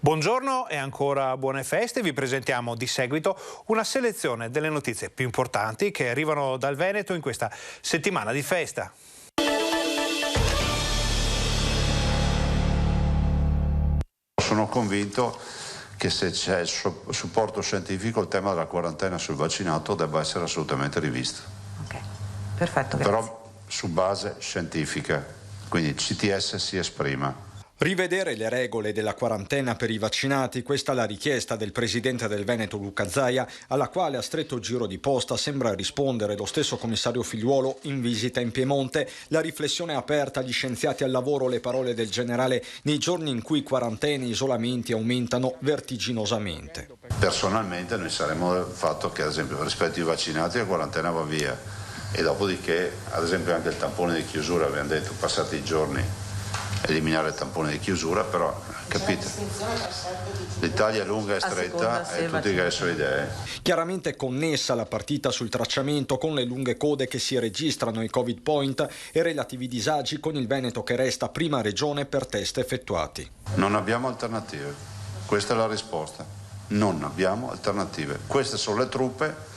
Buongiorno e ancora buone feste. Vi presentiamo di seguito una selezione delle notizie più importanti che arrivano dal Veneto in questa settimana di festa. Sono convinto che se c'è il supporto scientifico il tema della quarantena sul vaccinato debba essere assolutamente rivisto. Ok, perfetto, grazie. Però su base scientifica, quindi il CTS si esprima. Rivedere le regole della quarantena per i vaccinati, questa è la richiesta del presidente del Veneto Luca Zaia, alla quale a stretto giro di posta sembra rispondere lo stesso commissario Figliuolo in visita in Piemonte. La riflessione è aperta, gli scienziati al lavoro, le parole del generale nei giorni in cui quarantene e isolamenti aumentano vertiginosamente. Personalmente noi saremmo del fatto che ad esempio rispetto ai vaccinati la quarantena va via e dopodiché ad esempio anche il tampone di chiusura, abbiamo detto passati i giorni eliminare il tampone di chiusura, però capite, l'Italia è lunga e stretta e tutti che le sue idee. Chiaramente connessa la partita sul tracciamento con le lunghe code che si registrano ai Covid Point e relativi disagi con il Veneto che resta prima regione per test effettuati. Non abbiamo alternative, questa è la risposta, non abbiamo alternative, queste sono le truppe.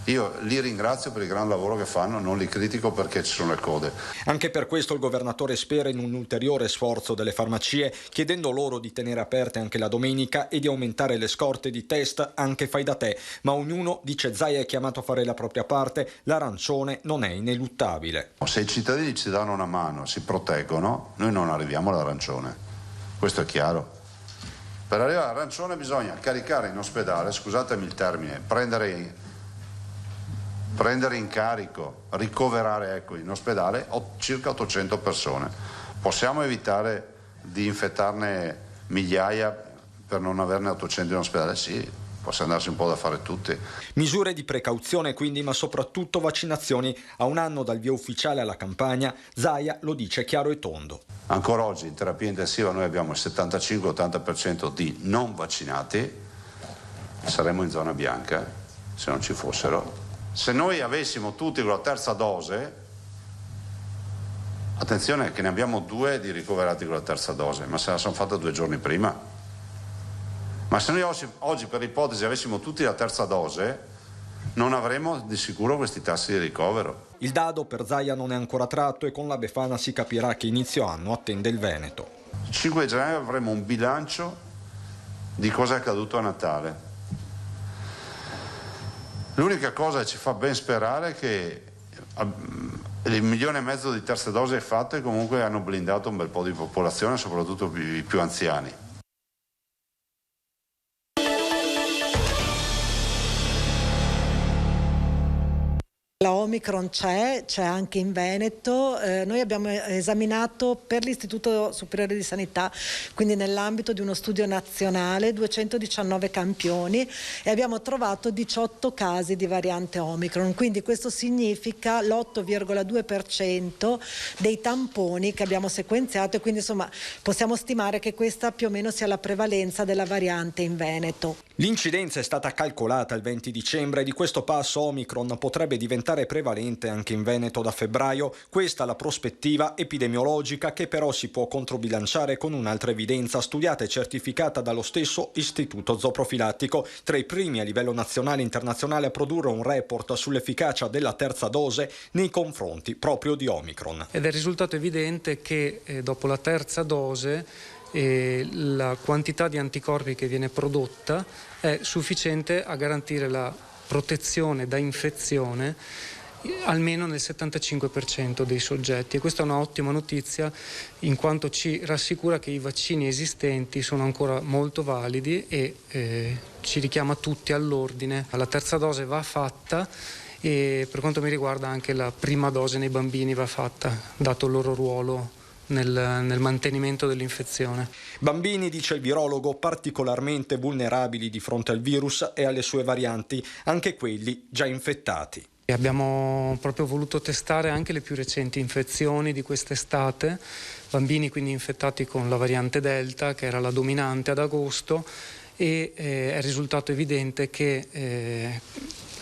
Io li ringrazio per il gran lavoro che fanno, non li critico perché ci sono le code. Anche per questo il governatore spera in un ulteriore sforzo delle farmacie, chiedendo loro di tenere aperte anche la domenica e di aumentare le scorte di test anche fai da te. Ma ognuno, dice Zaia, è chiamato a fare la propria parte, l'arancione non è ineluttabile. Se i cittadini ci danno una mano, si proteggono, noi non arriviamo all'arancione. Questo è chiaro. Per arrivare all'arancione bisogna caricare in ospedale, scusatemi il termine, prendere in carico, ricoverare in ospedale circa 800 persone. Possiamo evitare di infettarne migliaia per non averne 800 in ospedale? Sì, possiamo darsi un po' da fare tutti. Misure di precauzione quindi, ma soprattutto vaccinazioni. A un anno dal via ufficiale alla campagna, Zaia lo dice chiaro e tondo. Ancora oggi in terapia intensiva noi abbiamo il 75-80% di non vaccinati, saremmo in zona bianca se non ci fossero. Se noi avessimo tutti con la terza dose, attenzione che ne abbiamo 2 di ricoverati con la terza dose, ma se la sono fatta 2 giorni prima. Ma se noi oggi per ipotesi avessimo tutti la terza dose, non avremmo di sicuro questi tassi di ricovero. Il dado per Zaia non è ancora tratto e con la Befana si capirà che inizio anno attende il Veneto. Il 5 gennaio avremo un bilancio di cosa è accaduto a Natale. L'unica cosa che ci fa ben sperare è che il 1,5 milioni di terze dosi fatte comunque hanno blindato un bel po' di popolazione, soprattutto i più anziani. La Omicron c'è anche in Veneto. Noi abbiamo esaminato per l'Istituto Superiore di Sanità, quindi nell'ambito di uno studio nazionale, 219 campioni e abbiamo trovato 18 casi di variante Omicron. Quindi questo significa l'8,2% dei tamponi che abbiamo sequenziato e quindi insomma possiamo stimare che questa più o meno sia la prevalenza della variante in Veneto. L'incidenza è stata calcolata il 20 dicembre e di questo passo Omicron potrebbe diventare prevalente anche in Veneto da febbraio. Questa è la prospettiva epidemiologica che però si può controbilanciare con un'altra evidenza studiata e certificata dallo stesso Istituto Zooprofilattico, tra i primi a livello nazionale e internazionale a produrre un report sull'efficacia della terza dose nei confronti proprio di Omicron. Ed è risultato evidente che dopo la terza dose la quantità di anticorpi che viene prodotta è sufficiente a garantire la protezione da infezione almeno nel 75% dei soggetti e questa è un'ottima notizia in quanto ci rassicura che i vaccini esistenti sono ancora molto validi e ci richiama tutti all'ordine. La terza dose va fatta e per quanto mi riguarda anche la prima dose nei bambini va fatta, dato il loro ruolo nel mantenimento dell'infezione. Bambini, dice il virologo, particolarmente vulnerabili di fronte al virus e alle sue varianti, anche quelli già infettati. Abbiamo proprio voluto testare anche le più recenti infezioni di quest'estate, bambini quindi infettati con la variante Delta, che era la dominante ad agosto, e è risultato evidente che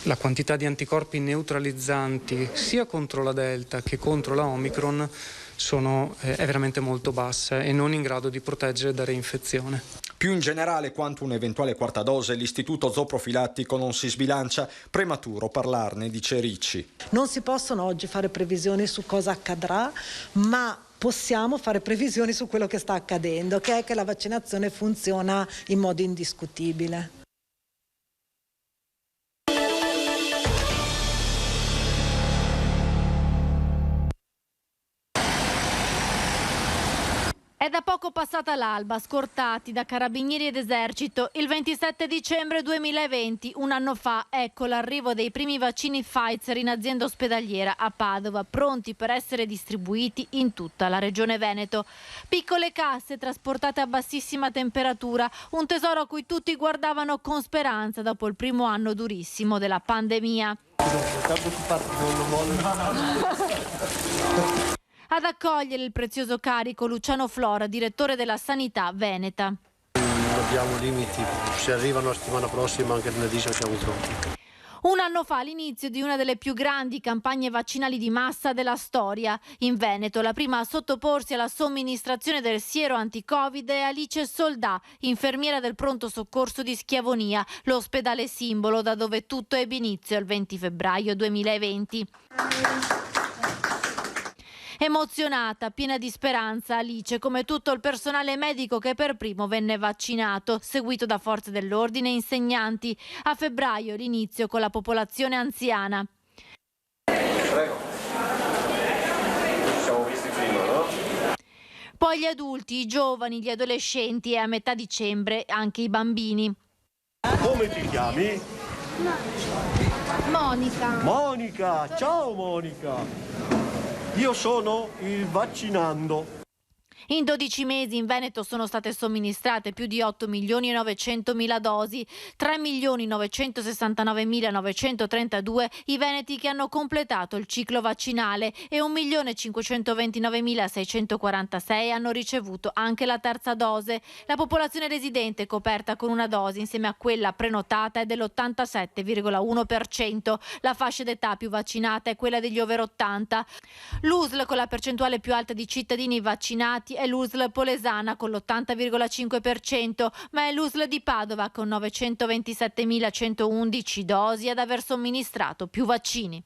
la quantità di anticorpi neutralizzanti sia contro la Delta che contro la Omicron è veramente molto bassa e non in grado di proteggere da reinfezione. Più in generale, quanto un'eventuale quarta dose, l'istituto zooprofilattico non si sbilancia. Prematuro parlarne, dice Ricci. Non si possono oggi fare previsioni su cosa accadrà, ma possiamo fare previsioni su quello che sta accadendo, che è che la vaccinazione funziona in modo indiscutibile. È da poco passata l'alba, scortati da carabinieri ed esercito. Il 27 dicembre 2020, un anno fa, ecco l'arrivo dei primi vaccini Pfizer in azienda ospedaliera a Padova, pronti per essere distribuiti in tutta la regione Veneto. Piccole casse trasportate a bassissima temperatura, un tesoro a cui tutti guardavano con speranza dopo il primo anno durissimo della pandemia. Ad accogliere il prezioso carico Luciano Flora, direttore della Sanità Veneta. Non abbiamo limiti, se arrivano la settimana prossima anche lunedì siamo pronti. Un anno fa l'inizio di una delle più grandi campagne vaccinali di massa della storia. In Veneto la prima a sottoporsi alla somministrazione del siero anti-Covid è Alice Soldà, infermiera del pronto soccorso di Schiavonia, l'ospedale simbolo da dove tutto ebbe inizio il 20 febbraio 2020. Emozionata, piena di speranza, Alice, come tutto il personale medico che per primo venne vaccinato, seguito da forze dell'ordine e insegnanti. A febbraio l'inizio con la popolazione anziana. Prego. Ci siamo visti prima, no? Poi gli adulti, i giovani, gli adolescenti e a metà dicembre anche i bambini. Come ti chiami? Monica. Monica, ciao Monica. Io sono il vaccinando. In 12 mesi in Veneto sono state somministrate più di 8.900.000 dosi, 3.969.932 i veneti che hanno completato il ciclo vaccinale e 1.529.646 hanno ricevuto anche la terza dose. La popolazione residente coperta con una dose insieme a quella prenotata è dell'87,1%. La fascia d'età più vaccinata è quella degli over 80. L'USL con la percentuale più alta di cittadini vaccinati è l'USL Polesana con l'80,5%, ma è l'USL di Padova con 927.111 dosi ad aver somministrato più vaccini.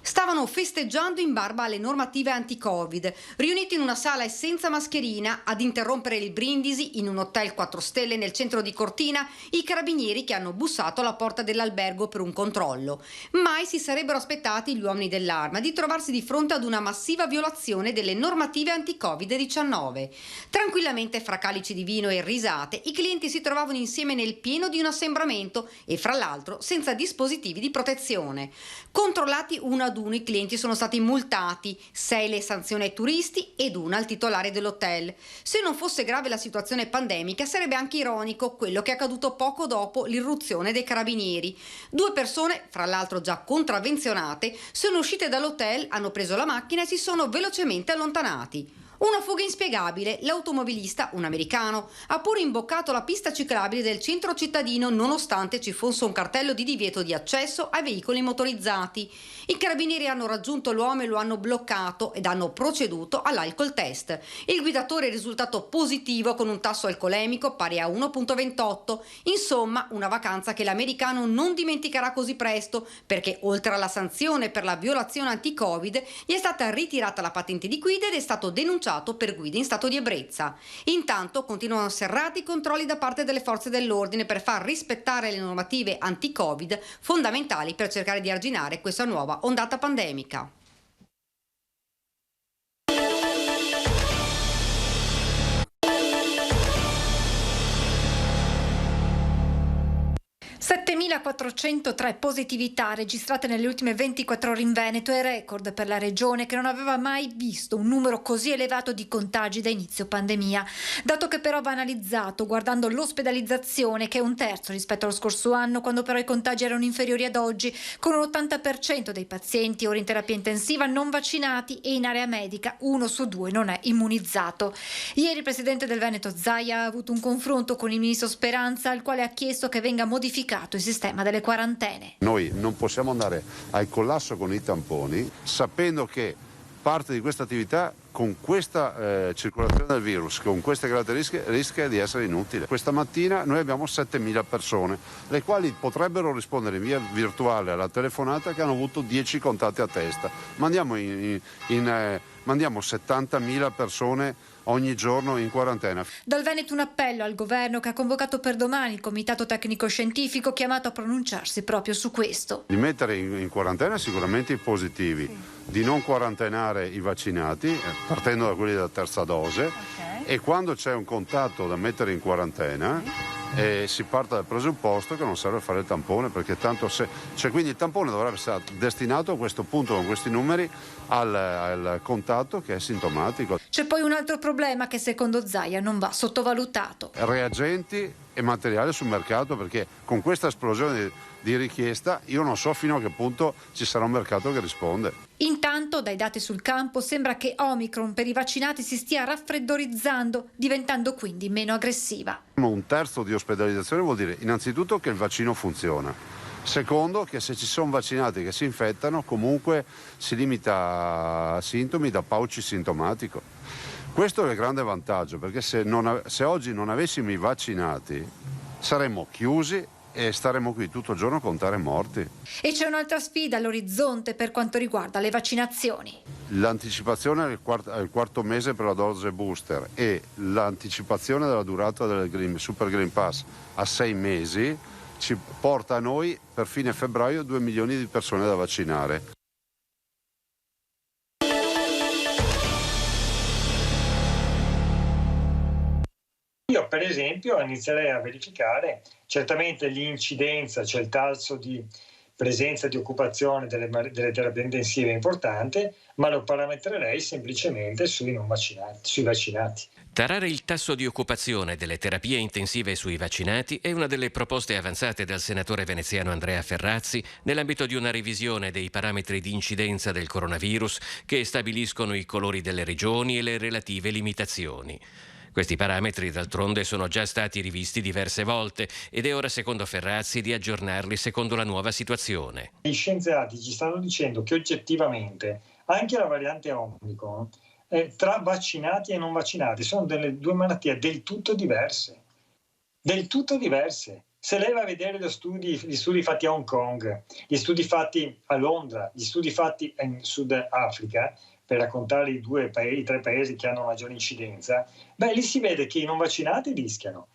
Stavano festeggiando in barba alle normative anti-Covid, riuniti in una sala e senza mascherina, ad interrompere il brindisi in un hotel 4 stelle nel centro di Cortina, i carabinieri che hanno bussato alla porta dell'albergo per un controllo. Mai si sarebbero aspettati gli uomini dell'Arma di trovarsi di fronte ad una massiva violazione delle normative anti-Covid-19. Tranquillamente fra calici di vino e risate, i clienti si trovavano insieme nel pieno di un assembramento e fra l'altro senza dispositivi di protezione. Controllati uno ad uno i clienti sono stati multati, 6 le sanzioni ai turisti ed una al titolare dell'hotel. Se non fosse grave la situazione pandemica sarebbe anche ironico quello che è accaduto poco dopo l'irruzione dei carabinieri. 2 persone, fra l'altro già contravvenzionate, sono uscite dall'hotel, hanno preso la macchina e si sono velocemente allontanati. Una fuga inspiegabile, l'automobilista, un americano, ha pure imboccato la pista ciclabile del centro cittadino nonostante ci fosse un cartello di divieto di accesso ai veicoli motorizzati. I carabinieri hanno raggiunto l'uomo e lo hanno bloccato ed hanno proceduto all'alcol test. Il guidatore è risultato positivo con un tasso alcolemico pari a 1,28. Insomma, una vacanza che l'americano non dimenticherà così presto perché oltre alla sanzione per la violazione anti-Covid gli è stata ritirata la patente di guida ed è stato denunciato per guida in stato di ebbrezza. Intanto continuano serrati i controlli da parte delle forze dell'ordine per far rispettare le normative anti-Covid fondamentali per cercare di arginare questa nuova ondata pandemica. (7.403) positività registrate nelle ultime 24 ore in Veneto è record per la regione che non aveva mai visto un numero così elevato di contagi da inizio pandemia. Dato che però va analizzato guardando l'ospedalizzazione che è 1/3 rispetto allo scorso anno quando però i contagi erano inferiori ad oggi, con un 80% dei pazienti ora in terapia intensiva non vaccinati e in area medica 1 su 2 non è immunizzato. Ieri il presidente del Veneto Zaia ha avuto un confronto con il ministro Speranza al quale ha chiesto che venga modificato modificato il sistema delle quarantene. Noi non possiamo andare al collasso con i tamponi sapendo che parte di questa attività con questa circolazione del virus, con queste caratteristiche, rischia di essere inutile. Questa mattina noi abbiamo 7.000 persone, le quali potrebbero rispondere in via virtuale alla telefonata che hanno avuto 10 contatti a testa. Mandiamo 70.000 persone ogni giorno in quarantena. Dal Veneto un appello al governo che ha convocato per domani il comitato tecnico scientifico chiamato a pronunciarsi proprio su questo. Di mettere in quarantena sicuramente i positivi, di non quarantenare i vaccinati, partendo da quelli della terza dose, e quando c'è un contatto da mettere in quarantena si parte dal presupposto che non serve fare il tampone, perché tanto quindi il tampone dovrebbe essere destinato a questo punto, con questi numeri, al contatto che è sintomatico. C'è poi un altro problema che secondo Zaia non va sottovalutato. Reagenti e materiale sul mercato, perché con questa esplosione di richiesta io non so fino a che punto ci sarà un mercato che risponde. Intanto, dai dati sul campo, sembra che Omicron per i vaccinati si stia raffreddorizzando, diventando quindi meno aggressiva. Un terzo di ospedalizzazione vuol dire innanzitutto che il vaccino funziona. Secondo, che se ci sono vaccinati che si infettano, comunque si limita a sintomi da pouch sintomatico. Questo è il grande vantaggio, perché se oggi non avessimo i vaccinati saremmo chiusi e staremo qui tutto il giorno a contare morti. E c'è un'altra sfida all'orizzonte per quanto riguarda le vaccinazioni. L'anticipazione al quarto mese per la dose booster e l'anticipazione della durata del Super Green Pass a 6 mesi ci porta a noi per fine febbraio 2 milioni di persone da vaccinare. Io per esempio inizierei a verificare certamente l'incidenza, cioè il tasso di presenza di occupazione delle terapie intensive è importante, ma lo parametrerei semplicemente sui vaccinati. Tarare il tasso di occupazione delle terapie intensive sui vaccinati è una delle proposte avanzate dal senatore veneziano Andrea Ferrazzi nell'ambito di una revisione dei parametri di incidenza del coronavirus che stabiliscono i colori delle regioni e le relative limitazioni. Questi parametri, d'altronde, sono già stati rivisti diverse volte ed è ora, secondo Ferrazzi, di aggiornarli secondo la nuova situazione. Gli scienziati ci stanno dicendo che oggettivamente anche la variante Omicron, tra vaccinati e non vaccinati, sono delle due malattie del tutto diverse. Del tutto diverse. Se lei va a vedere gli studi fatti a Hong Kong, gli studi fatti a Londra, gli studi fatti in Sud Africa, per raccontare i 3 paesi che hanno maggiore incidenza, lì si vede che i non vaccinati rischiano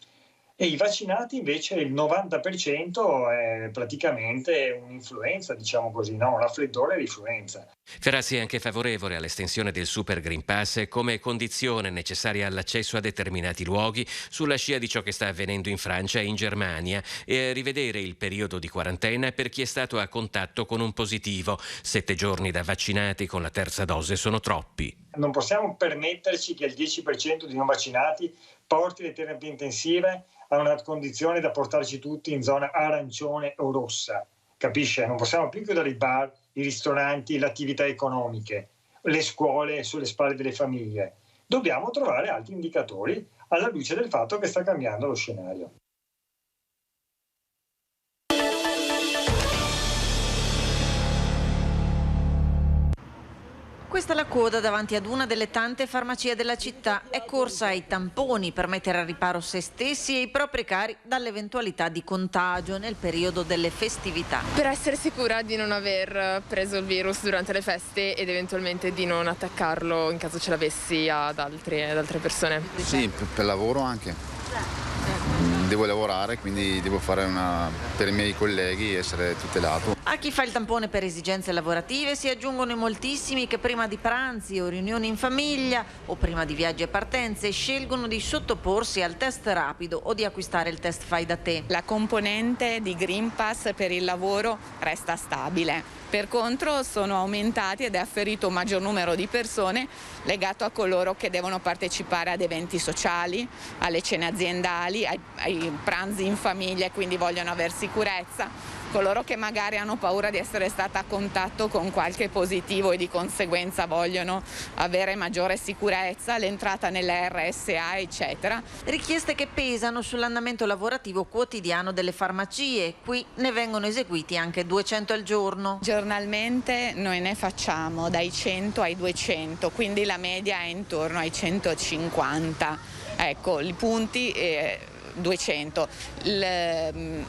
e i vaccinati invece il 90% è praticamente un'influenza, diciamo così, no? Un raffreddore e l'influenza. Ferrazzi è anche favorevole all'estensione del Super Green Pass come condizione necessaria all'accesso a determinati luoghi sulla scia di ciò che sta avvenendo in Francia e in Germania e a rivedere il periodo di quarantena per chi è stato a contatto con un positivo. 7 giorni da vaccinati con la terza dose sono troppi. Non possiamo permetterci che il 10% di non vaccinati porti le terapie intensive a una condizione da portarci tutti in zona arancione o rossa. Capisce? Non possiamo più chiudere i bar, i ristoranti, le attività economiche, le scuole sulle spalle delle famiglie. Dobbiamo trovare altri indicatori alla luce del fatto che sta cambiando lo scenario. Questa è la coda davanti ad una delle tante farmacie della città. È corsa ai tamponi per mettere a riparo se stessi e i propri cari dall'eventualità di contagio nel periodo delle festività. Per essere sicura di non aver preso il virus durante le feste ed eventualmente di non attaccarlo in caso ce l'avessi ad altre persone. Sì, per lavoro anche. Devo lavorare, quindi devo fare per i miei colleghi essere tutelato. A chi fa il tampone per esigenze lavorative si aggiungono i moltissimi che prima di pranzi o riunioni in famiglia o prima di viaggi e partenze scelgono di sottoporsi al test rapido o di acquistare il test fai da te. La componente di Green Pass per il lavoro resta stabile. Per contro sono aumentati ed è afferito un maggior numero di persone legato a coloro che devono partecipare ad eventi sociali, alle cene aziendali, ai pranzi in famiglia e quindi vogliono avere sicurezza. Coloro che magari hanno paura di essere stata a contatto con qualche positivo e di conseguenza vogliono avere maggiore sicurezza, l'entrata nelle RSA, eccetera. Richieste che pesano sull'andamento lavorativo quotidiano delle farmacie. Qui ne vengono eseguiti anche 200 al giorno. Giornalmente noi ne facciamo dai 100 ai 200, quindi la media è intorno ai 150. Ecco, i punti 200. Le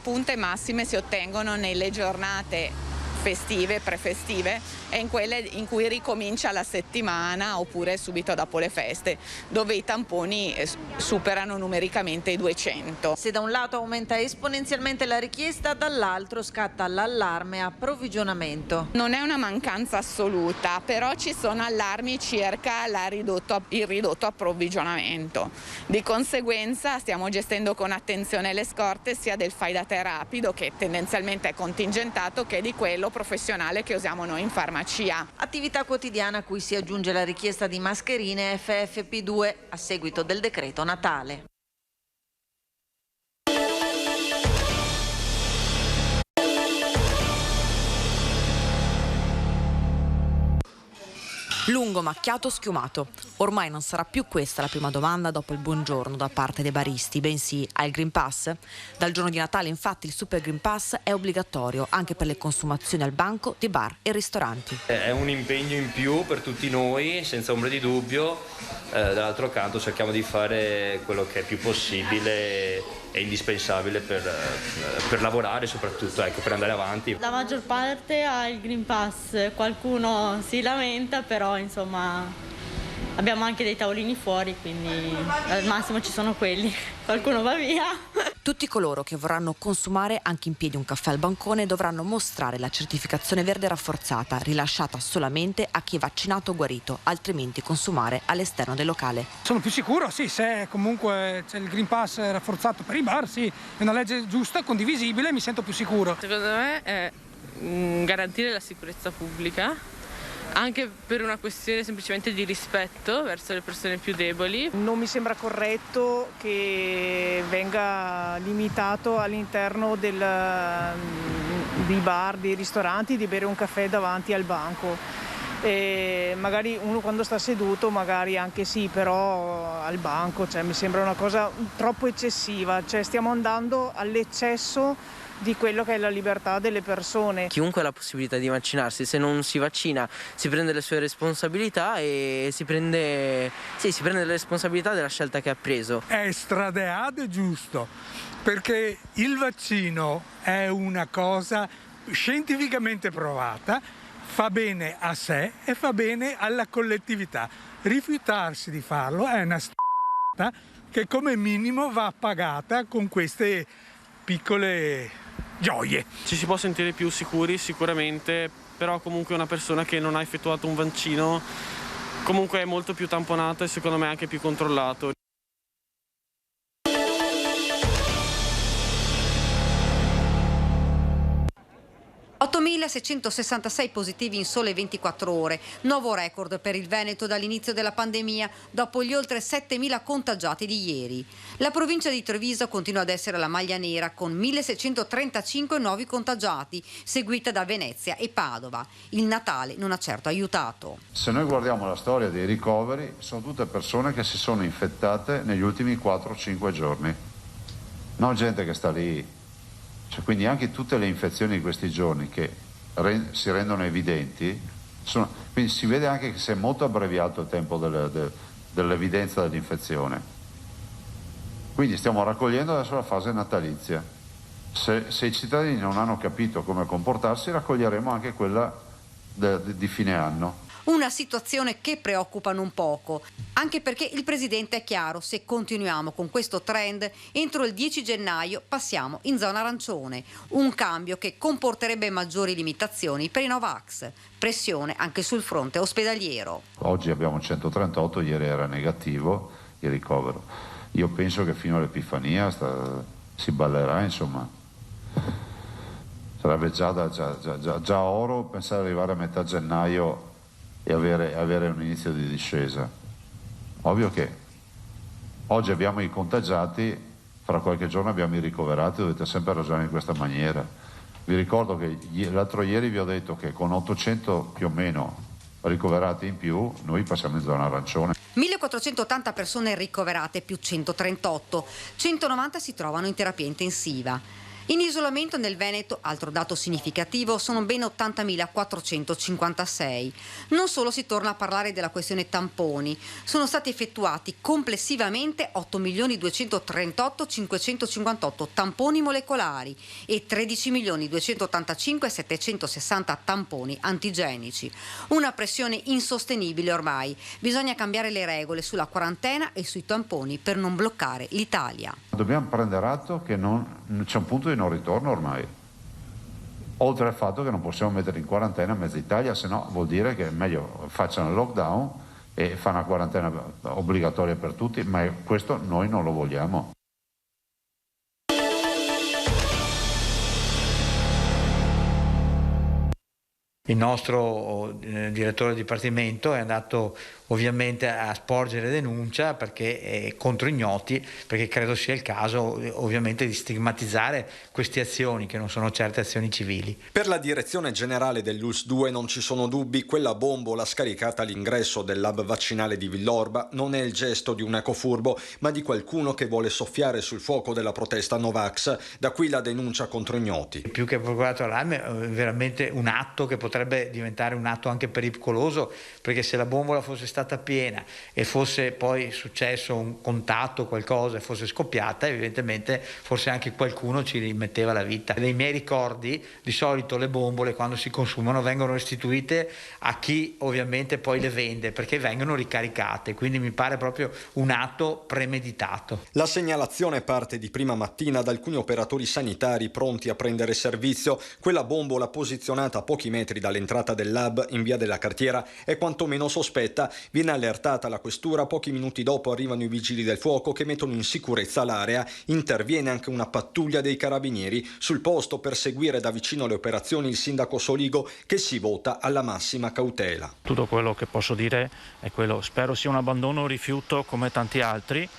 punte massime si ottengono nelle giornate festive, prefestive, e in quelle in cui ricomincia la settimana oppure subito dopo le feste, dove i tamponi superano numericamente i 200. Se da un lato aumenta esponenzialmente la richiesta, dall'altro scatta l'allarme approvvigionamento. Non è una mancanza assoluta, però ci sono allarmi circa il ridotto approvvigionamento. Di conseguenza stiamo gestendo con attenzione le scorte sia del fai da te rapido, che tendenzialmente è contingentato, che di quello professionale che usiamo noi in farmacia. Attività quotidiana a cui si aggiunge la richiesta di mascherine FFP2 a seguito del decreto Natale. Lungo, macchiato, schiumato. Ormai non sarà più questa la prima domanda dopo il buongiorno da parte dei baristi, bensì: hai il Green Pass? Dal giorno di Natale, infatti, il Super Green Pass è obbligatorio anche per le consumazioni al banco di bar e ristoranti. È un impegno in più per tutti noi, senza ombra di dubbio. Dall'altro canto cerchiamo di fare quello che è più possibile e indispensabile per lavorare, soprattutto per andare avanti. La maggior parte ha il Green Pass, qualcuno si lamenta, però insomma abbiamo anche dei tavolini fuori, quindi al massimo ci sono quelli, qualcuno va via. Tutti coloro che vorranno consumare anche in piedi un caffè al bancone dovranno mostrare la certificazione verde rafforzata, rilasciata solamente a chi è vaccinato o guarito, altrimenti consumare all'esterno del locale. Sono più sicuro, sì, se comunque c'è il Green Pass rafforzato per i bar, sì, è una legge giusta, condivisibile, mi sento più sicuro. Secondo me è garantire la sicurezza pubblica, anche per una questione semplicemente di rispetto verso le persone più deboli. Non mi sembra corretto che venga limitato all'interno dei bar, dei ristoranti, di bere un caffè davanti al banco. E magari uno quando sta seduto magari anche sì, però al banco mi sembra una cosa troppo eccessiva, stiamo andando all'eccesso di quello che è la libertà delle persone. Chiunque ha la possibilità di vaccinarsi, se non si vaccina si prende le sue responsabilità e si prende le responsabilità della scelta che ha preso. È stradeato e giusto, perché il vaccino è una cosa scientificamente provata, fa bene a sé e fa bene alla collettività. Rifiutarsi di farlo è una che come minimo va pagata con queste piccole gioie. Ci si può sentire più sicuri sicuramente, però comunque una persona che non ha effettuato un vaccino comunque è molto più tamponato e secondo me anche più controllato. 8.666 positivi in sole 24 ore, nuovo record per il Veneto dall'inizio della pandemia dopo gli oltre 7.000 contagiati di ieri. La provincia di Treviso continua ad essere la maglia nera con 1.635 nuovi contagiati, seguita da Venezia e Padova. Il Natale non ha certo aiutato. Se noi guardiamo la storia dei ricoveri, sono tutte persone che si sono infettate negli ultimi 4-5 giorni, non gente che sta lì. Quindi anche tutte le infezioni di questi giorni che si rendono evidenti, quindi si vede anche che si è molto abbreviato il tempo dell'evidenza dell'infezione. Quindi stiamo raccogliendo adesso la fase natalizia. Se i cittadini non hanno capito come comportarsi, raccoglieremo anche quella di fine anno. Una situazione che preoccupa non poco, anche perché il Presidente è chiaro: se continuiamo con questo trend, entro il 10 gennaio passiamo in zona arancione, un cambio che comporterebbe maggiori limitazioni per i Novax, pressione anche sul fronte ospedaliero. Oggi abbiamo 138, ieri era negativo il ricovero. Io penso che fino all'Epifania si ballerà, insomma. Sarebbe già oro pensare di arrivare a metà gennaio e avere un inizio di discesa. Ovvio che oggi abbiamo i contagiati, fra qualche giorno abbiamo i ricoverati, dovete sempre ragionare in questa maniera. Vi ricordo che l'altro ieri vi ho detto che con 800 più o meno ricoverati in più noi passiamo in zona arancione. 1480 persone ricoverate più 138, 190 si trovano in terapia intensiva. In isolamento nel Veneto, altro dato significativo, sono ben 80.456. Non solo si torna a parlare della questione tamponi, sono stati effettuati complessivamente 8.238.558 tamponi molecolari e 13.285.760 tamponi antigenici. Una pressione insostenibile ormai. Bisogna cambiare le regole sulla quarantena e sui tamponi per non bloccare l'Italia. Dobbiamo prendere atto che c'è un punto di non ritorno ormai, oltre al fatto che non possiamo mettere in quarantena mezza Italia, se no vuol dire che è meglio facciano il lockdown e fa una quarantena obbligatoria per tutti, ma questo noi non lo vogliamo. Il nostro direttore di dipartimento è andato ovviamente a sporgere denuncia perché contro ignoti, perché credo sia il caso ovviamente di stigmatizzare queste azioni che non sono certe azioni civili. Per la direzione generale dell'ULSS 2 non ci sono dubbi, quella bombola scaricata all'ingresso del lab vaccinale di Villorba non è il gesto di un ecofurbo, ma di qualcuno che vuole soffiare sul fuoco della protesta Novax, da qui la denuncia contro ignoti. Più che procurato allarme è veramente un atto che potrebbe diventare un atto anche pericoloso, perché se la bombola fosse stata piena e fosse poi successo un contatto, qualcosa, e fosse scoppiata, evidentemente forse anche qualcuno ci rimetteva la vita. Nei miei ricordi di solito le bombole quando si consumano vengono restituite a chi ovviamente poi le vende, perché vengono ricaricate, quindi mi pare proprio un atto premeditato. La segnalazione parte di prima mattina da alcuni operatori sanitari pronti a prendere servizio. Quella bombola posizionata a pochi metri dall'entrata del lab in via della Cartiera è quantomeno sospetta. Viene allertata la questura, pochi minuti dopo arrivano i vigili del fuoco che mettono in sicurezza l'area, interviene anche una pattuglia dei carabinieri. Sul posto per seguire da vicino le operazioni il sindaco Soligo, che si vota alla massima cautela. Tutto quello che posso dire è quello, spero sia un abbandono o rifiuto come tanti altri,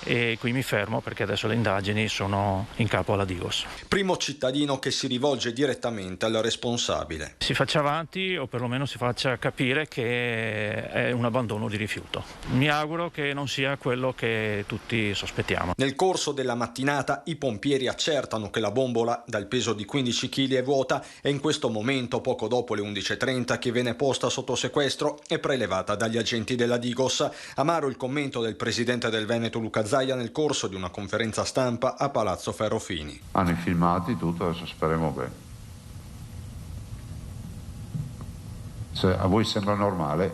e qui mi fermo perché adesso le indagini sono in capo alla Digos. Primo cittadino che si rivolge direttamente al responsabile. Si faccia avanti o perlomeno si faccia capire che è un abbandono di rifiuto. Mi auguro che non sia quello che tutti sospettiamo. Nel corso della mattinata i pompieri accertano che la bombola dal peso di 15 kg è vuota e in questo momento, poco dopo le 11.30, che viene posta sotto sequestro e prelevata dagli agenti della Digos. Amaro il commento del presidente del Veneto Luca Zaia nel corso di una conferenza stampa a Palazzo Ferrofini. Hanno i filmati, tutto, adesso speriamo che... Se a voi sembra normale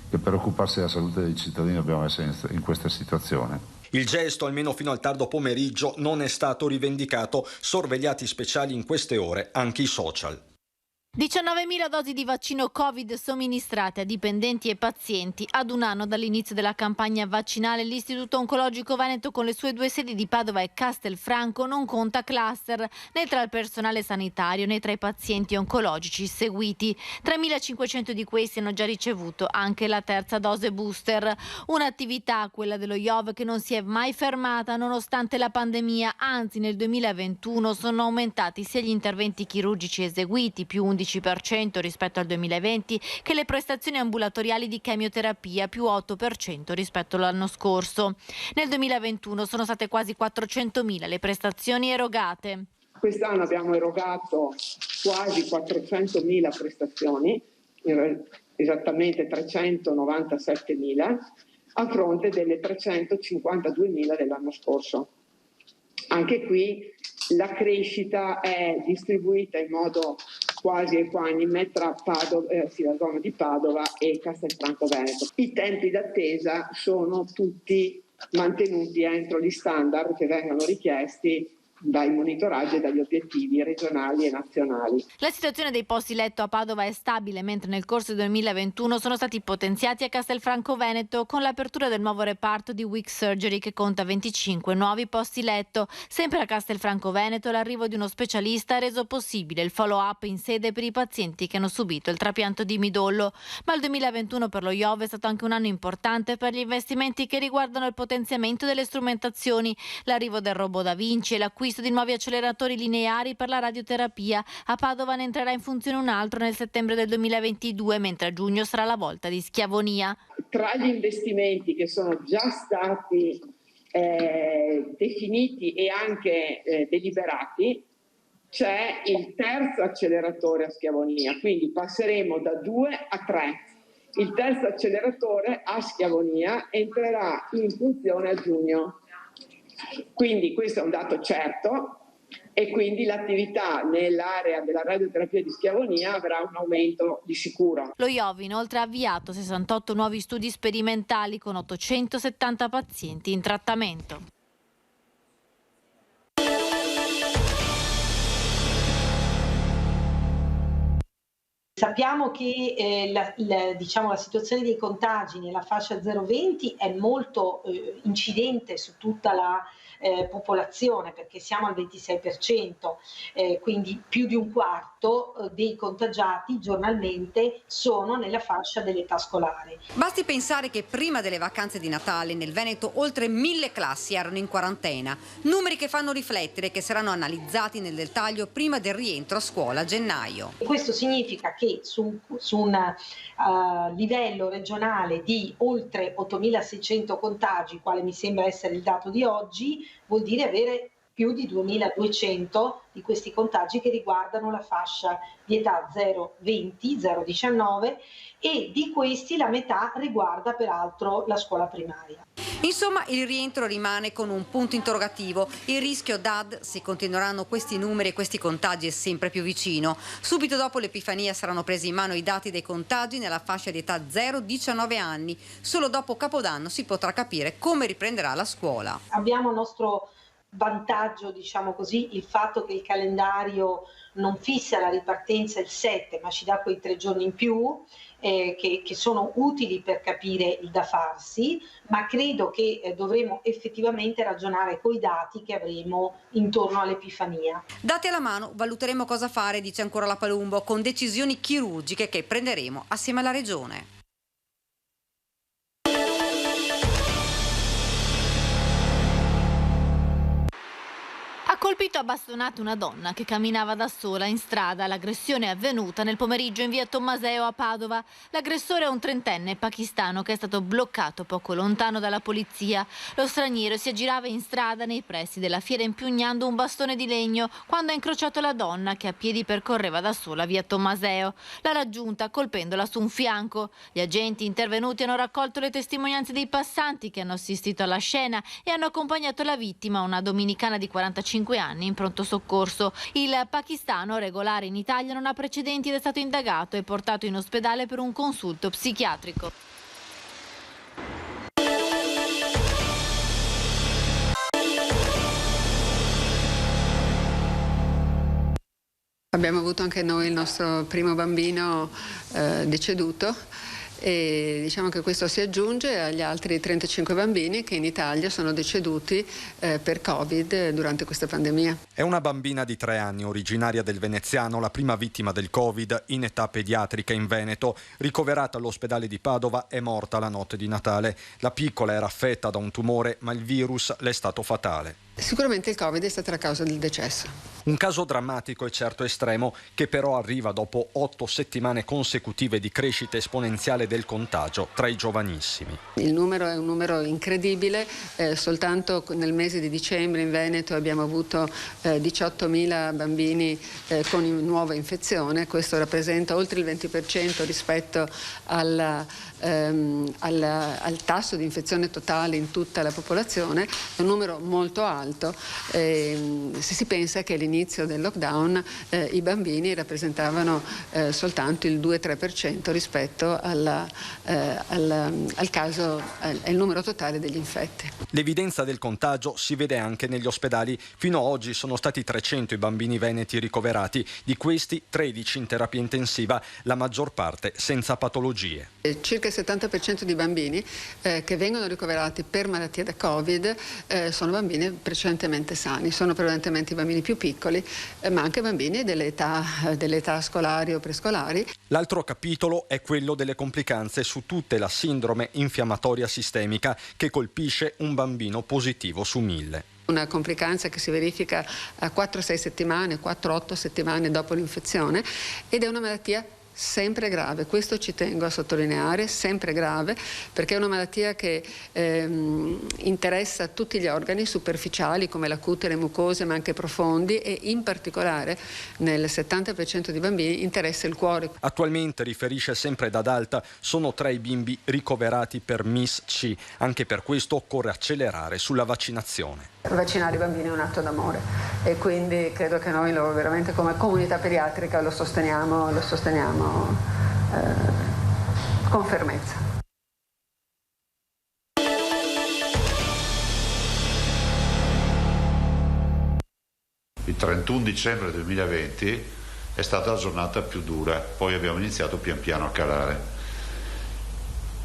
che per occuparsi della salute dei cittadini dobbiamo essere in questa situazione. Il gesto, almeno fino al tardo pomeriggio, non è stato rivendicato. Sorvegliati speciali in queste ore anche i social. 19.000 dosi di vaccino Covid somministrate a dipendenti e pazienti. Ad un anno dall'inizio della campagna vaccinale, l'Istituto Oncologico Veneto, con le sue 2 sedi di Padova e Castelfranco, non conta cluster né tra il personale sanitario né tra i pazienti oncologici seguiti. 3.500 di questi hanno già ricevuto anche la terza dose booster. Un'attività, quella dello IOV, che non si è mai fermata nonostante la pandemia. Anzi, nel 2021 sono aumentati sia gli interventi chirurgici eseguiti, più 11% rispetto al 2020, che le prestazioni ambulatoriali di chemioterapia, più 8% rispetto all'anno scorso. Nel 2021 sono state quasi 400.000 le prestazioni erogate. Quest'anno abbiamo erogato quasi 400.000 prestazioni, esattamente 397.000, a fronte delle 352.000 dell'anno scorso. Anche qui la crescita è distribuita in modo quasi equanime tra la zona di Padova e Castelfranco Veneto. I tempi d'attesa sono tutti mantenuti entro gli standard che vengono richiesti dai monitoraggi e dagli obiettivi regionali e nazionali. La situazione dei posti letto a Padova è stabile, mentre nel corso del 2021 sono stati potenziati a Castelfranco Veneto con l'apertura del nuovo reparto di Week Surgery, che conta 25 nuovi posti letto. Sempre a Castelfranco Veneto l'arrivo di uno specialista ha reso possibile il follow-up in sede per i pazienti che hanno subito il trapianto di midollo. Ma il 2021 per lo IOV è stato anche un anno importante per gli investimenti che riguardano il potenziamento delle strumentazioni, l'arrivo del robot Da Vinci e l'acquisto l'acquisto di nuovi acceleratori lineari per la radioterapia. A Padova ne entrerà in funzione un altro nel settembre del 2022, mentre a giugno sarà la volta di Schiavonia. Tra gli investimenti che sono già stati definiti e anche deliberati, c'è il terzo acceleratore a Schiavonia, quindi passeremo da 2 a 3. Il terzo acceleratore a Schiavonia entrerà in funzione a giugno. Quindi questo è un dato certo e quindi l'attività nell'area della radioterapia di Schiavonia avrà un aumento di sicuro. Lo IOV inoltre ha avviato 68 nuovi studi sperimentali con 870 pazienti in trattamento. Sappiamo che la situazione dei contagi nella fascia 0-20 è molto incidente su tutta la popolazione, perché siamo al 26%, quindi più di un quarto dei contagiati giornalmente sono nella fascia dell'età scolare. Basti pensare che prima delle vacanze di Natale nel Veneto oltre 1000 classi erano in quarantena, numeri che fanno riflettere che saranno analizzati nel dettaglio prima del rientro a scuola a gennaio. E questo significa che su un livello regionale di oltre 8.600 contagi, quale mi sembra essere il dato di oggi, vuol dire avere più di 2.200 di questi contagi che riguardano la fascia di età 0-20, 0-19 e di questi la metà riguarda peraltro la scuola primaria. Insomma, il rientro rimane con un punto interrogativo. Il rischio DAD, se continueranno questi numeri e questi contagi, è sempre più vicino. Subito dopo l'Epifania saranno presi in mano i dati dei contagi nella fascia di età 0-19 anni. Solo dopo Capodanno si potrà capire come riprenderà la scuola. Abbiamo il nostro vantaggio, diciamo così, il fatto che il calendario non fissa la ripartenza il 7, ma ci dà quei 3 giorni in più che sono utili per capire il da farsi, ma credo che dovremo effettivamente ragionare coi dati che avremo intorno all'Epifania. Dati alla mano, valuteremo cosa fare, dice ancora la Palumbo, con decisioni chirurgiche che prenderemo assieme alla Regione. Ha colpito a bastonate una donna che camminava da sola in strada. L'aggressione è avvenuta nel pomeriggio in via Tommaseo a Padova. L'aggressore è un 30enne pakistano che è stato bloccato poco lontano dalla polizia. Lo straniero si aggirava in strada nei pressi della fiera impugnando un bastone di legno quando ha incrociato la donna che a piedi percorreva da sola via Tommaseo. L'ha raggiunta colpendola su un fianco. Gli agenti intervenuti hanno raccolto le testimonianze dei passanti che hanno assistito alla scena e hanno accompagnato la vittima, una dominicana di 45 anni, in pronto soccorso. Il pakistano, regolare in Italia, non ha precedenti ed è stato indagato e portato in ospedale per un consulto psichiatrico. Abbiamo avuto anche noi il nostro primo bambino deceduto. E diciamo che questo si aggiunge agli altri 35 bambini che in Italia sono deceduti per Covid durante questa pandemia. È una bambina di 3 anni, originaria del Veneziano, la prima vittima del Covid in età pediatrica in Veneto. Ricoverata all'ospedale di Padova, è morta la notte di Natale. La piccola era affetta da un tumore, ma il virus le è stato fatale. Sicuramente il Covid è stata la causa del decesso. Un caso drammatico e certo estremo, che però arriva dopo 8 settimane consecutive di crescita esponenziale del contagio tra i giovanissimi. Il numero è un numero incredibile, soltanto nel mese di dicembre in Veneto abbiamo avuto 18.000 bambini con nuova infezione. Questo rappresenta oltre il 20% rispetto al tasso di infezione totale in tutta la popolazione. È un numero molto alto. Se si pensa che all'inizio del lockdown i bambini rappresentavano soltanto il 2-3% rispetto al numero totale degli infetti. L'evidenza del contagio si vede anche negli ospedali. Fino ad oggi sono stati 300 i bambini veneti ricoverati, di questi 13 in terapia intensiva, la maggior parte senza patologie. Circa il 70% di bambini che vengono ricoverati per malattia da Covid sono bambini precedentemente sani, sono prevalentemente i bambini più piccoli, ma anche bambini delle età scolari o prescolari. L'altro capitolo è quello delle complicanze su tutte la sindrome infiammatoria sistemica che colpisce un bambino positivo su 1000. Una complicanza che si verifica a 4-6 settimane, 4-8 settimane dopo l'infezione, ed è una malattia sempre grave, questo ci tengo a sottolineare, sempre grave, perché è una malattia che interessa tutti gli organi superficiali come la cute, le mucose, ma anche profondi, e in particolare nel 70% di bambini interessa il cuore. Attualmente, riferisce sempre D'Adalta, sono 3 i bimbi ricoverati per MIS-C. Anche per questo occorre accelerare sulla vaccinazione. Vaccinare i bambini è un atto d'amore e quindi credo che noi veramente come comunità pediatrica lo sosteniamo con fermezza. Il 31 dicembre 2020 è stata la giornata più dura, poi abbiamo iniziato pian piano a calare.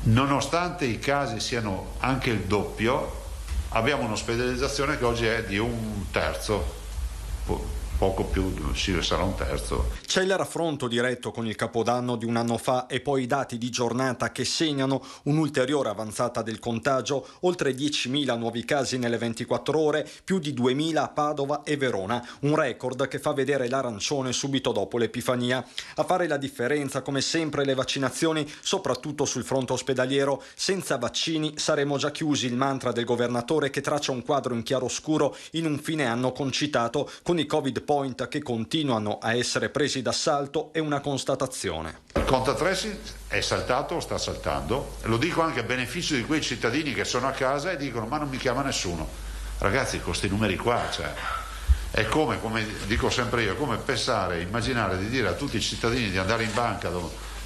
Nonostante i casi siano anche il doppio, abbiamo un'ospedalizzazione che oggi è di 1/3, poco più, sì, sarà 1/3. C'è il raffronto diretto con il Capodanno di un anno fa e poi i dati di giornata che segnano un'ulteriore avanzata del contagio, oltre 10.000 nuovi casi nelle 24 ore, più di 2.000 a Padova e Verona, un record che fa vedere l'arancione subito dopo l'Epifania. A fare la differenza, come sempre, le vaccinazioni, soprattutto sul fronte ospedaliero. Senza vaccini saremo già chiusi, il mantra del governatore, che traccia un quadro in chiaroscuro in un fine anno concitato, con i Covid point che continuano a essere presi d'assalto, è una constatazione. Il contact tracing è saltato o sta saltando, lo dico anche a beneficio di quei cittadini che sono a casa e dicono ma non mi chiama nessuno. Ragazzi, con questi numeri qua, è come dico sempre io, è come pensare, immaginare di dire a tutti i cittadini di andare in banca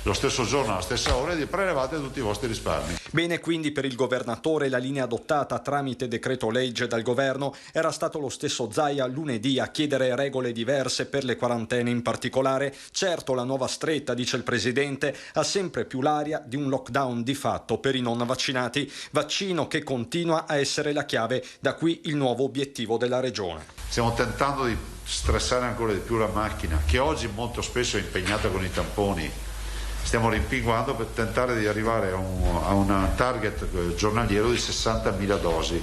lo stesso giorno alla stessa ora e di prelevate tutti i vostri risparmi. Bene quindi per il governatore la linea adottata tramite decreto legge dal governo. Era stato lo stesso Zaia lunedì a chiedere regole diverse per le quarantene in particolare. Certo, la nuova stretta, dice il presidente, ha sempre più l'aria di un lockdown di fatto per i non vaccinati, vaccino che continua a essere la chiave, da qui il nuovo obiettivo della regione. Stiamo tentando di stressare ancora di più la macchina, che oggi molto spesso è impegnata con i tamponi. Stiamo rimpinguando per tentare di arrivare a un target giornaliero di 60.000 dosi.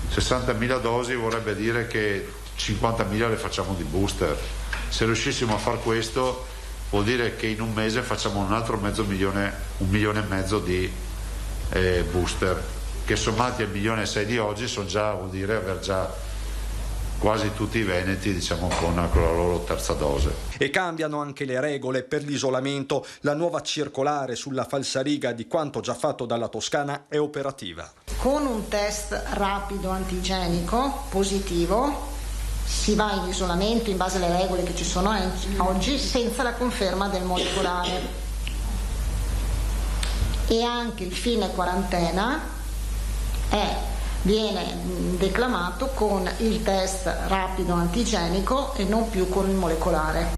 60.000 dosi vorrebbe dire che 50.000 le facciamo di booster. Se riuscissimo a far questo vuol dire che in un mese facciamo un altro 1,5 milioni di booster, che sommati al 1,6 milioni di oggi sono già, vuol dire aver già quasi tutti i veneti, diciamo, con la loro terza dose. E cambiano anche le regole per l'isolamento. La nuova circolare sulla falsariga di quanto già fatto dalla Toscana è operativa. Con un test rapido antigenico positivo si va in isolamento in base alle regole che ci sono oggi, senza la conferma del molecolare. E anche il fine quarantena viene declamato con il test rapido antigenico e non più con il molecolare.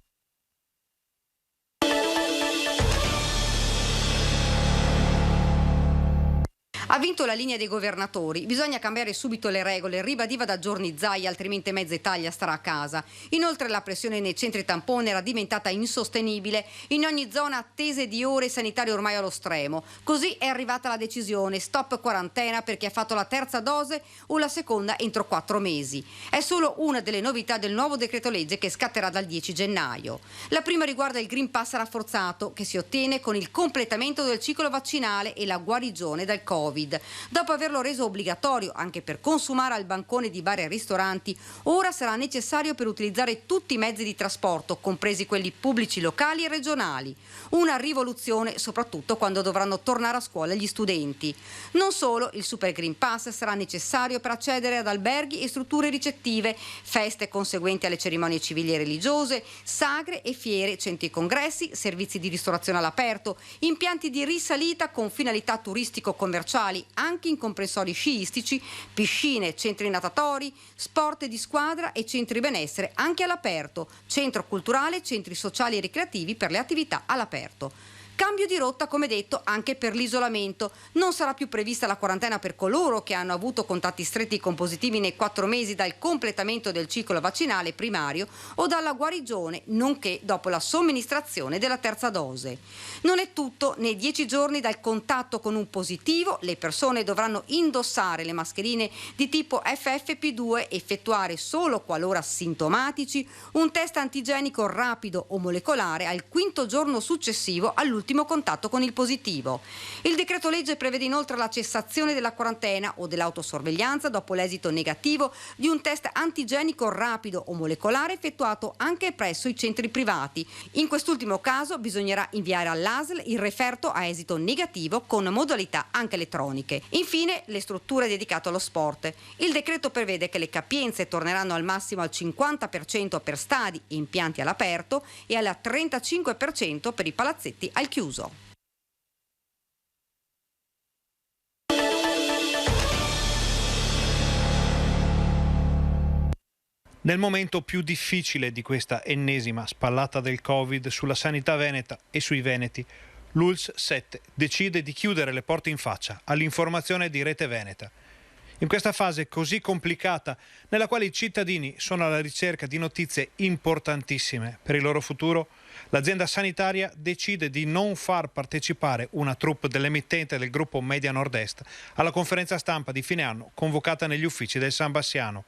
Ha vinto la linea dei governatori, bisogna cambiare subito le regole, ribadiva da giorni Zaia, altrimenti mezza Italia starà a casa. Inoltre la pressione nei centri tampone era diventata insostenibile, in ogni zona attese di ore sanitarie ormai allo stremo. Così è arrivata la decisione, stop quarantena per chi ha fatto la terza dose o la seconda entro 4 mesi. È solo una delle novità del nuovo decreto legge che scatterà dal 10 gennaio. La prima riguarda il Green Pass rafforzato, che si ottiene con il completamento del ciclo vaccinale e la guarigione dal Covid. Dopo averlo reso obbligatorio anche per consumare al bancone di bar e ristoranti, ora sarà necessario per utilizzare tutti i mezzi di trasporto, compresi quelli pubblici locali e regionali. Una rivoluzione soprattutto quando dovranno tornare a scuola gli studenti. Non solo, il Super Green Pass sarà necessario per accedere ad alberghi e strutture ricettive, feste conseguenti alle cerimonie civili e religiose, sagre e fiere, centri congressi, servizi di ristorazione all'aperto, impianti di risalita con finalità turistico-commerciali, anche in comprensori sciistici, piscine, centri natatori, sport di squadra e centri benessere anche all'aperto, centro culturale, centri sociali e ricreativi per le attività all'aperto. Cambio di rotta, come detto, anche per l'isolamento. Non sarà più prevista la quarantena per coloro che hanno avuto contatti stretti con positivi nei 4 mesi dal completamento del ciclo vaccinale primario o dalla guarigione, nonché dopo la somministrazione della terza dose. Non è tutto, nei 10 giorni dal contatto con un positivo le persone dovranno indossare le mascherine di tipo FFP2, effettuare solo qualora sintomatici un test antigenico rapido o molecolare al 5° giorno successivo all'ultimo contatto con il positivo. Il decreto legge prevede inoltre la cessazione della quarantena o dell'autosorveglianza dopo l'esito negativo di un test antigenico rapido o molecolare effettuato anche presso i centri privati. In quest'ultimo caso bisognerà inviare all'ASL il referto a esito negativo con modalità anche elettroniche. Infine, le strutture dedicate allo sport. Il decreto prevede che le capienze torneranno al massimo al 50% per stadi e impianti all'aperto e al 35% per i palazzetti al chiuso. Nel momento più difficile di questa ennesima spallata del Covid sulla sanità veneta e sui veneti, l'ULSS 7 decide di chiudere le porte in faccia all'informazione di Rete Veneta. In questa fase così complicata, nella quale i cittadini sono alla ricerca di notizie importantissime per il loro futuro, l'azienda sanitaria decide di non far partecipare una troupe dell'emittente del gruppo Media Nord-Est alla conferenza stampa di fine anno convocata negli uffici del San Bassiano.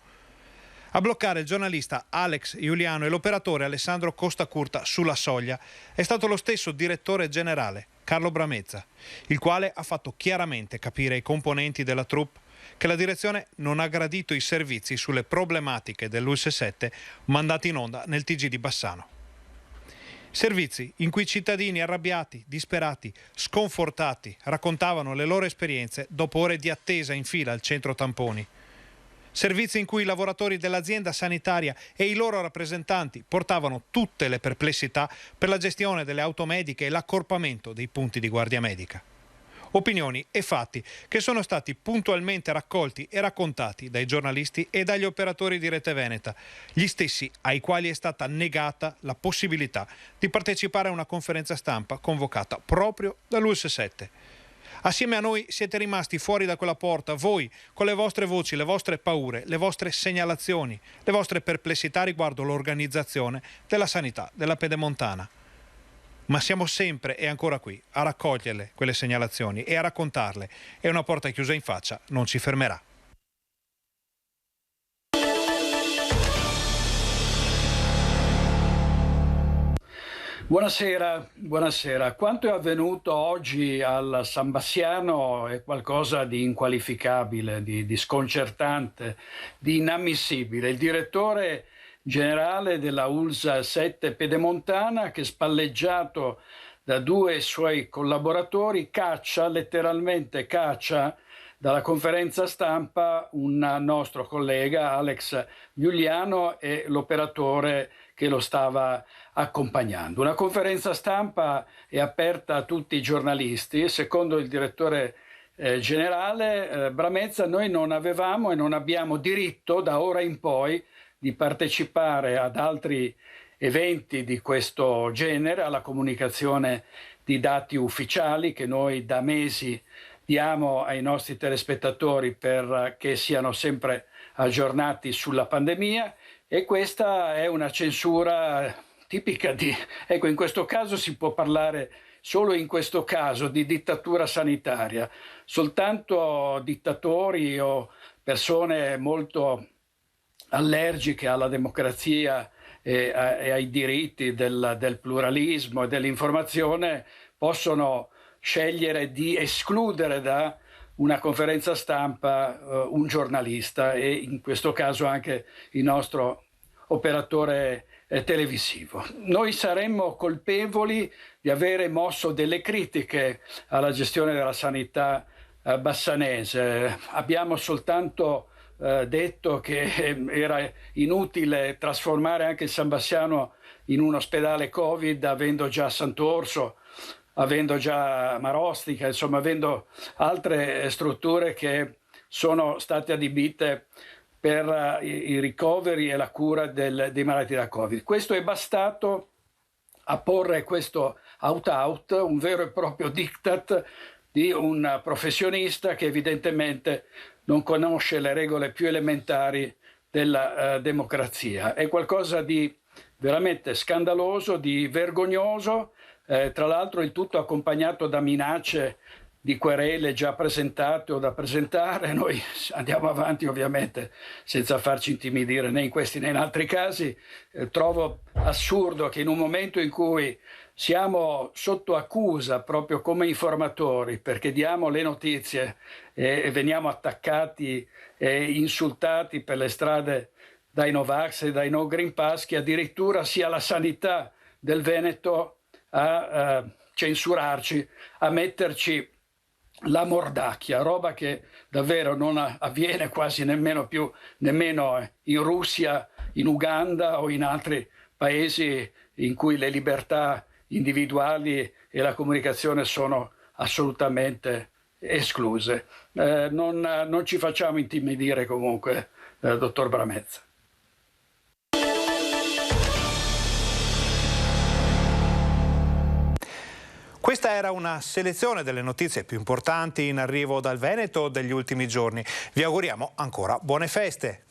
A bloccare il giornalista Alex Giuliano e l'operatore Alessandro Costacurta sulla soglia è stato lo stesso direttore generale, Carlo Bramezza, il quale ha fatto chiaramente capire ai componenti della troupe che la direzione non ha gradito i servizi sulle problematiche dell'ULSS 7 mandati in onda nel TG di Bassano. Servizi in cui cittadini arrabbiati, disperati, sconfortati raccontavano le loro esperienze dopo ore di attesa in fila al centro tamponi. Servizi in cui i lavoratori dell'azienda sanitaria e i loro rappresentanti portavano tutte le perplessità per la gestione delle auto mediche e l'accorpamento dei punti di guardia medica. Opinioni e fatti che sono stati puntualmente raccolti e raccontati dai giornalisti e dagli operatori di Rete Veneta, gli stessi ai quali è stata negata la possibilità di partecipare a una conferenza stampa convocata proprio dall'ULSS 7. Assieme a noi siete rimasti fuori da quella porta, voi, con le vostre voci, le vostre paure, le vostre segnalazioni, le vostre perplessità riguardo l'organizzazione della sanità della Pedemontana. Ma siamo sempre e ancora qui a raccoglierle quelle segnalazioni e a raccontarle, e una porta chiusa in faccia non ci fermerà. Buonasera. Quanto è avvenuto oggi al San Bassiano è qualcosa di inqualificabile, di sconcertante, di inammissibile. Il direttore generale della ULSS 7 Pedemontana, che spalleggiato da 2 suoi collaboratori letteralmente caccia dalla conferenza stampa un nostro collega, Alex Giuliano, e l'operatore che lo stava accompagnando. Una conferenza stampa è aperta a tutti i giornalisti. Secondo il direttore generale Bramezza, noi non avevamo e non abbiamo diritto da ora in poi di partecipare ad altri eventi di questo genere, alla comunicazione di dati ufficiali che noi da mesi diamo ai nostri telespettatori perché siano sempre aggiornati sulla pandemia, e questa è una censura tipica ecco, in questo caso si può parlare solo in questo caso di dittatura sanitaria. Soltanto dittatori o persone molto allergiche alla democrazia e ai diritti del pluralismo e dell'informazione possono scegliere di escludere da una conferenza stampa un giornalista, e in questo caso anche il nostro operatore televisivo. Noi saremmo colpevoli di avere mosso delle critiche alla gestione della sanità bassanese. Abbiamo soltanto detto che era inutile trasformare anche il San Bassiano in un ospedale Covid, avendo già Sant'Orso, avendo già Marostica, insomma avendo altre strutture che sono state adibite per i ricoveri e la cura dei malati da Covid. Questo è bastato a porre questo out, un vero e proprio diktat di un professionista che evidentemente non conosce le regole più elementari della democrazia. È qualcosa di veramente scandaloso, di vergognoso, tra l'altro il tutto accompagnato da minacce di querele già presentate o da presentare. Noi andiamo avanti ovviamente senza farci intimidire né in questi né in altri casi. Trovo assurdo che in un momento in cui siamo sotto accusa proprio come informatori perché diamo le notizie e veniamo attaccati e insultati per le strade dai Novax e dai No Green Pass, che addirittura sia la sanità del Veneto a censurarci, a metterci la mordacchia, roba che davvero non avviene quasi nemmeno in Russia, in Uganda o in altri paesi in cui le libertà individuali e la comunicazione sono assolutamente escluse. Non ci facciamo intimidire comunque, dottor Bramezza. Questa era una selezione delle notizie più importanti in arrivo dal Veneto degli ultimi giorni. Vi auguriamo ancora buone feste.